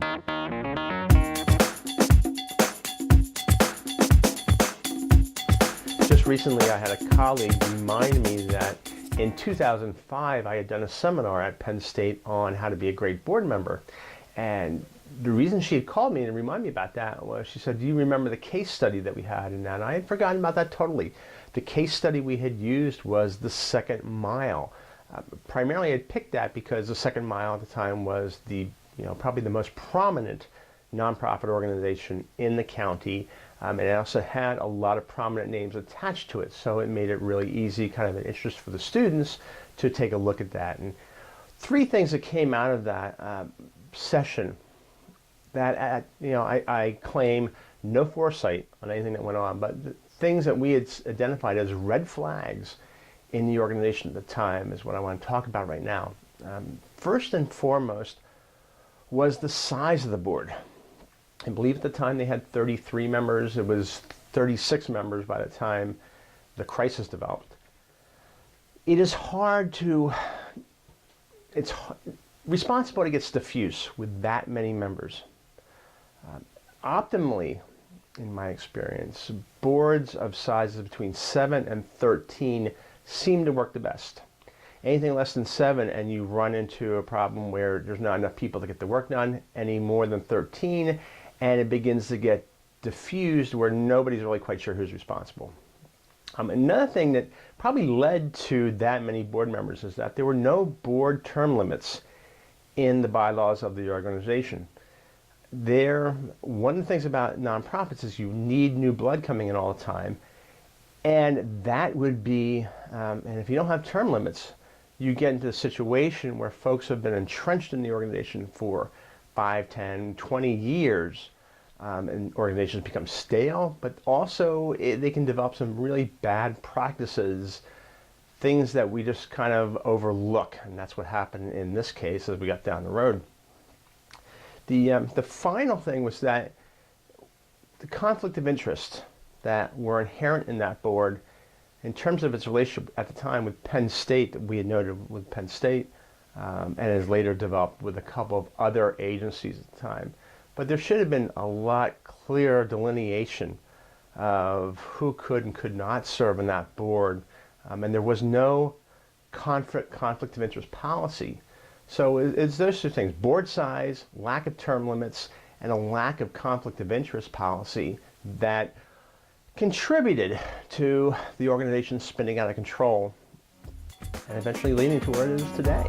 Just recently, I had a colleague remind me that in 2005, I had done a seminar at Penn State on how to be a great board member. And the reason she had called me and reminded me about that was she said, do you remember the case study that we had in that? And I had forgotten about that totally. The case study we had used was the second mile. Primarily, I had picked that because the second mile at the time was probably the most prominent nonprofit organization in the county. And it also had a lot of prominent names attached to it, so it made it really easy, kind of an interest for the students to take a look at that. And three things that came out of that session that I claim no foresight on anything that went on, but the things that we had identified as red flags in the organization at the time is what I want to talk about right now. First and foremost was the size of the board. I believe at the time they had 33 members. It was 36 members by the time the crisis developed. It is hard to, responsibility gets diffuse with that many members. Optimally, in my experience, boards of sizes between 7 and 13 seem to work the best. Anything less than 7 and you run into a problem where there's not enough people to get the work done. Any more than 13 and it begins to get diffused where nobody's really quite sure who's responsible. Another thing that probably led to that many board members is that there were no board term limits in the bylaws of the organization. One of the things about nonprofits is you need new blood coming in all the time, and that would be, and if you don't have term limits, you get into a situation where folks have been entrenched in the organization for 5, 10, 20 years, and organizations become stale, but also they can develop some really bad practices, things that we just kind of overlook, and that's what happened in this case as we got down the road. The final thing was that the conflict of interest that were inherent in that board in terms of its relationship at the time with Penn State, that we had noted with Penn State, and has later developed with a couple of other agencies at the time. But there should have been a lot clearer delineation of who could and could not serve on that board. And there was no conflict of interest policy. So it's those two things: board size, lack of term limits, and a lack of conflict of interest policy that contributed to the organization spinning out of control and eventually leading to where it is today.